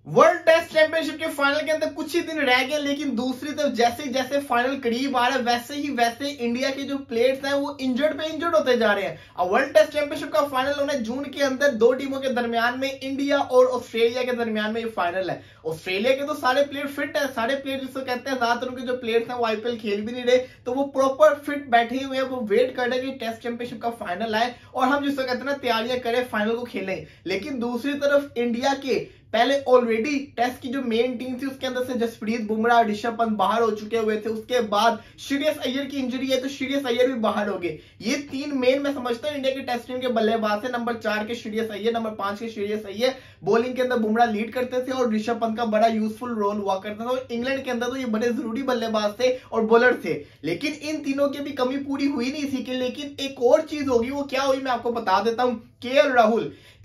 World test championship के final के अंदर कुछ ही दिन रह गए, लेकिन दूसरी तरफ जैसे जैसे फाइनल करीब आ रहा है वैसे इंडिया के जो प्लेयर्स हैं वो इंजर्ड पे इंजर्ड होते जा रहे हैं। अब वर्ल्ड टेस्ट चैंपियनशिप का फाइनल होना है जून के अंदर, दो टीमों के दरमियान में, इंडिया और ऑस्ट्रेलिया के दरमियान में ये फाइनल है। ऑस्ट्रेलिया के तो सारे प्लेयर फिट है, सारे प्लेयर जिसको कहते हैं, ज्यादातर उनके जो प्लेयर्स हैं वो आईपीएल खेल भी नहीं रहे, तो वो प्रॉपर फिट बैठे हुए हैं, वो वेट कर रहे हैं कि टेस्ट चैंपियनशिप का फाइनल आए और हम जिसको कहते हैं ना तैयारियां करें, फाइनल को खेलें। लेकिन दूसरी तरफ इंडिया के पहले ऑलरेडी टेस्ट की जो मेन टीम थी उसके अंदर से जसप्रीत बुमराह, ऋषभ पंत बाहर हो चुके हुए थे, उसके बाद श्रेयस अय्यर की इंजरी है तो श्रेयस अय्यर भी बाहर हो गए। ये तीन मेन मैं समझता हूं इंडिया की टेस्ट टीम के बल्लेबाज है। नंबर 4 के श्रेयस अय्यर, नंबर 5 के श्रेयस अय्यर, बॉलिंग के अंदर बुमराह लीड करते थे और ऋषभ पंत का बड़ा यूजफुल रोल हुआ करता था। और इंग्लैंड के अंदर तो ये बड़े जरूरी बल्लेबाज थे और बॉलर थे, लेकिन इन तीनों की भी कमी पूरी हुई नहीं थी। लेकिन एक और चीज होगी, वो क्या हुई मैं आपको बता देता हूं।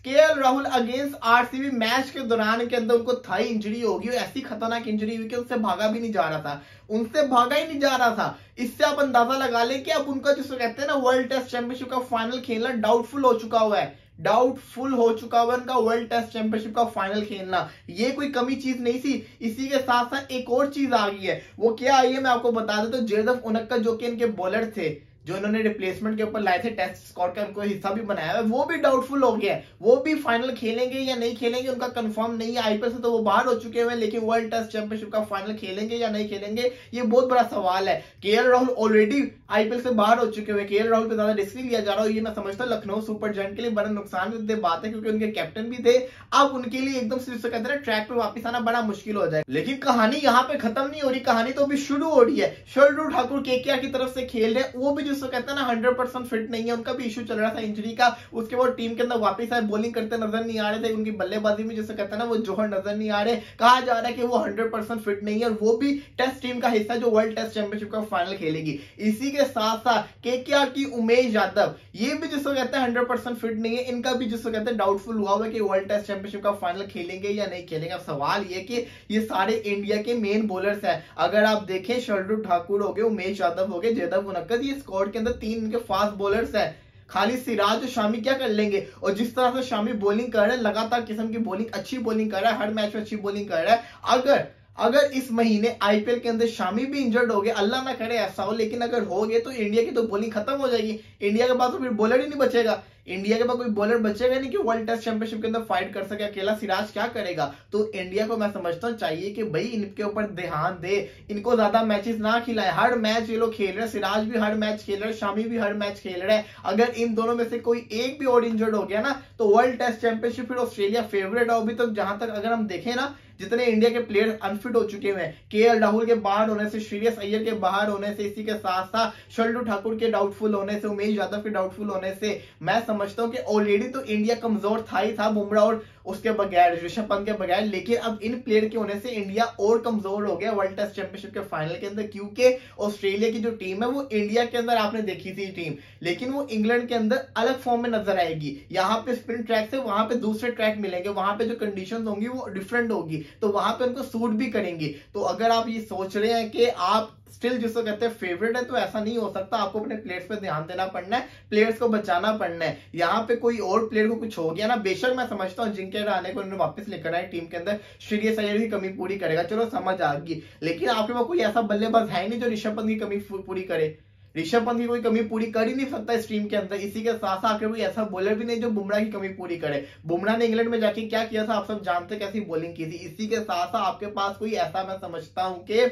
KL Rahul against RCB match के दौरान के अंदर उनको थाई इंजरी होगी, ऐसी खतरनाक इंजरी हुई कि उनसे भागा भी नहीं जा रहा था, उनसे भागा ही नहीं जा रहा था। इससे आप अंदाजा लगा लें कि अब उनका जिसको कहते हैं ना वर्ल्ड टेस्ट चैंपियनशिप का फाइनल खेलना डाउटफुल हो चुका हुआ है, उनका वर्ल्ड टेस्ट चैंपियनशिप का फाइनल खेलना। ये कोई कमी चीज नहीं थी। इसी के साथ साथ एक और चीज आ गई है, वो क्या आई है मैं आपको बता देता हूं। जयदेव उनक्का जो कि इनके बॉलर थे, जो इन्होंने रिप्लेसमेंट के ऊपर लाए थे, टेस्ट स्क्वाड का उनको हिस्सा भी बनाया है, वो भी डाउटफुल हो गया है। वो भी फाइनल खेलेंगे या नहीं खेलेंगे उनका कंफर्म नहीं है। आईपीएल से तो वो बाहर हो चुके हुए हैं, लेकिन वर्ल्ड टेस्ट चैंपियनशिप का फाइनल खेलेंगे या नहीं खेलेंगे ये बहुत बड़ा सवाल है। केएल राहुल ऑलरेडी आईपीएल से बाहर हो चुके हुए, केएल राहुल पे ज्यादा रिस्क नहीं लिया जा रहा है। ये मैं समझता हूँ लखनऊ सुपर जायंट के लिए बड़ा नुकसान की बात है, क्योंकि उनके कैप्टन भी थे। अब उनके लिए एकदम से जिसको कहते हैं ट्रैक पे वापस आना बड़ा मुश्किल हो जाए। लेकिन कहानी यहाँ पे खत्म नहीं हो रही, कहानी तो अभी शुरू हो रही है। शार्दुल ठाकुर केकेआर की तरफ से खेल रहे हैं, वो भी जिसको कहते हैं ना 100% फिट नहीं है, उनका भी इशू चल रहा था इंजरी का। उसके बाद टीम के अंदर वापस आए, बॉलिंग करते नजर नहीं आ रहे थे, उनकी बल्लेबाजी में जिसे कहते हैं ना वो जोहर नजर नहीं आ रहे। कहा जा रहा है कि वो 100% फिट नहीं है और वो भी टेस्ट टीम का हिस्सा जो वर्ल्ड टेस्ट चैंपियनशिप का फाइनल खेलेगी। इसी के साथ साथ केकेआर की उमेश यादव, ये भी जिसको कहते हैं 100% फिट नहीं है, इनका भी जिसको कहते हैं डाउटफुल हुआ है कि वर्ल्ड टेस्ट चैंपियनशिप का फाइनल खेलेंगे या नहीं खेलेंगे। अब सवाल ये कि ये सारे इंडिया के मेन बॉलर्स हैं। अगर आप देखें, शार्दुल ठाकुर हो गए, उमेश यादव हो गए, जयदेव उनक्का, ये स्क्वाड के अंदर 3 इनके फास्ट बॉलर्स है। खाली सिराज और शामी क्या कर लेंगे? और जिस तरह से शामी बॉलिंग कर रहे हैं, लगातार किस्म की बॉलिंग, अच्छी बॉलिंग कर रहा है, हर मैच में अच्छी बॉलिंग कर रहा है। अगर इस महीने आईपीएल के अंदर शामी भी इंजर्ड हो गए, अल्लाह ना करे ऐसा हो, लेकिन अगर हो गए तो इंडिया की तो बॉलिंग खत्म हो जाएगी। इंडिया के पास तो फिर बॉलर ही नहीं बचेगा, इंडिया के पास कोई बॉलर बचेगा नहीं कि वर्ल्ड टेस्ट चैंपियनशिप के अंदर फाइट कर सके। अकेला सिराज क्या करेगा? तो इंडिया को मैं समझता हूं चाहिए कि भाई इनके ऊपर ध्यान दे, इनको ज्यादा मैचेस ना खिलाए। हर मैच ये लोग खेल रहे हैं, सिराज भी हर मैच खेल रहे हैं, शामी भी हर मैच खेल रहे हैं। अगर इन दोनों में से कोई एक भी और इंजर्ड हो गया ना, तो वर्ल्ड टेस्ट चैंपियनशिप फिर ऑस्ट्रेलिया फेवरेट है। अभी तक जहां तक अगर हम देखें ना, जितने इंडिया के प्लेयर अनफिट हो चुके हैं, केएल राहुल के बाहर होने से, श्रेयस अय्यर के बाहर होने से, इसी के साथ साथ शार्दुल ठाकुर के डाउटफुल होने से, उमेश यादव के डाउटफुल होने से, मैं समझता हूं कि ऑलरेडी तो इंडिया कमजोर था ही था, बुमराह और उसके बगैर, ऋषभ पंत के बगैर। लेकिन अब इन प्लेयर के होने से इंडिया और कमजोर हो गया वर्ल्ड टेस्ट चैंपियनशिप के फाइनल के अंदर, क्योंकि ऑस्ट्रेलिया की जो टीम है वो इंडिया के अंदर आपने देखी थी टीम, लेकिन वो इंग्लैंड के अंदर अलग फॉर्म में नजर आएगी। यहाँ पे स्पिन ट्रैक से वहां पे दूसरे ट्रैक मिलेंगे, वहां पे जो कंडीशंस होंगी वो डिफरेंट होगी, तो वहां पे उनको सूट भी करेंगी। तो अगर आप ये सोच रहे हैं कि आप स्टिल जिसको कहते हैं फेवरेट है, तो ऐसा नहीं हो सकता। आपको अपने प्लेयर्स पे ध्यान देना पड़ना है, प्लेयर्स को बचाना पड़ना है। यहाँ पे कोई और प्लेयर को कुछ हो गया ना, बेशक मैं समझता हूँ जिनके रहने को उन्होंने वापस लेकर आए टीम के अंदर, श्रेयस अय्यर की कमी पूरी करेगा, चलो समझ आ गई। लेकिन आपके पास कोई ऐसा बल्लेबाज है नहीं जो ऋषभ पंत की कमी पूरी करे। ऋषभ पंत की कोई कमी पूरी कर ही नहीं सकता इस टीम के अंदर। इसी के साथ साथ कोई ऐसा बॉलर भी नहीं जो बुमराह की कमी पूरी करे। बुमराह ने इंग्लैंड में जाके क्या किया था आप सब जानते, कैसी बॉलिंग की थी। इसी के साथ साथ आपके पास कोई ऐसा मैं समझता हूं कि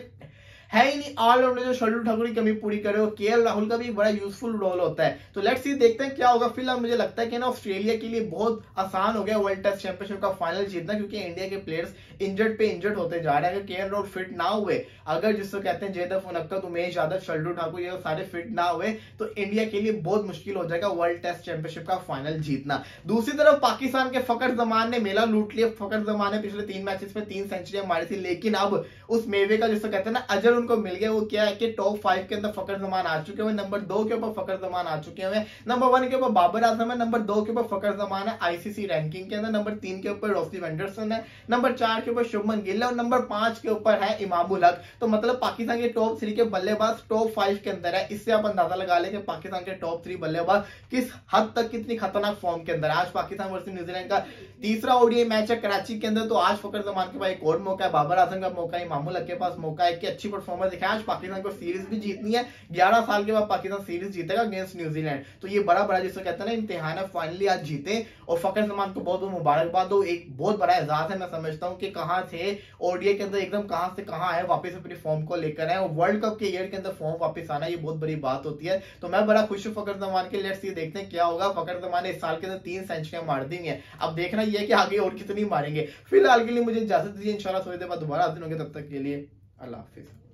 है ही नहीं ऑलराउंडर जो शार्दुल ठाकुर की कमी पूरी करे। और केएल राहुल का भी बड़ा यूजफुल रोल होता है। तो लेट्स सी, देखते हैं क्या होगा। फिलहाल मुझे लगता है कि ना ऑस्ट्रेलिया के लिए बहुत आसान हो गया वर्ल्ड टेस्ट चैंपियनशिप का फाइनल जीतना, क्योंकि इंडिया के प्लेयर्स इंजर्ड पे इंजर्ड होते जा रहे हैं। अगर केएल राहुल फिट ना हुए, अगर जिसको कहते हैं जयदेव उनक्का, उमेश यादव, शार्दुल ठाकुर, ये सारे फिट ना हुए, तो इंडिया के लिए बहुत मुश्किल हो जाएगा वर्ल्ड टेस्ट चैंपियनशिप का फाइनल जीतना। दूसरी तरफ पाकिस्तान के फकर जमान ने मेला लूट लिया। फकर जमान ने पिछले 3 मैचेस में 3 सेंचुरियां मारी थी, लेकिन अब उस मेवे का जिसको कहते हैं ना अजर उनको मिल गया। वो क्या है कि टॉप 5 के अंदर फखर जमान आ चुके हुए, नंबर 2 के ऊपर फखर जमान आ चुके हुए, नंबर 1 के ऊपर बाबर आजम है, नंबर 2 के ऊपर फखर जमान है आईसीसी रैंकिंग के अंदर, नंबर 3 के ऊपर रॉसी वेंडरसन है, नंबर 4 के ऊपर शुभमन गिल है और नंबर 5 के ऊपर है इमामुल हक। तो मतलब पाकिस्तान के टॉप 3 के बल्लेबाज टॉप 5 के अंदर है। इससे आप अंदाजा लगा ले कि पाकिस्तान के टॉप 3 बल्लेबाज किस हद तक कितनी खतरनाक फॉर्म के अंदर। आज पाकिस्तान वर्सेस न्यूजीलैंड का तीसरा ओडीआई मैच है कराची के अंदर। तो आज फखर जमान के पास एक और मौका है, बाबर आजम का मौका है, इमामुल हक के पास मौका है कि अच्छी परफॉर्मेंस दिखाए। आज पाकिस्तान को सीरीज भी जीतनी है, 11 साल के बाद पाकिस्तान सीरीज जीतेगा अगेंस्ट न्यूजीलैंड। तो ये बड़ा जिसको कहते हैं ना इम्तिहान है, फाइनली आज जीते और फखर जमान को बहुत बहुत मुबारकबाद हो। एक बहुत बड़ा एजाज है, मैं समझता हूँ कि कहां थे ओडीआई के अंदर एकदम कहां से कहां आए, वापस अपनी फॉर्म को लेकर आए और वर्ल्ड कप के ईयर के अंदर फॉर्म वापस आना ये बहुत बड़ी बात होती है। तो मैं बड़ा खुश हूँ फखर जमान के। लेट्स सी देखते हैं क्या होगा। फखर जमान ने इस साल के अंदर 3 सेंचुरियां मार दी है, अब देखना यह है कि आगे और कितनी मारेंगे। फिलहाल के लिए मुझे इजाजत दीजिए, इंशाल्लाह थोड़ी देर बाद दोबारा हाजिर होंगे, तब तक के लिए अल्लाह हाफिज।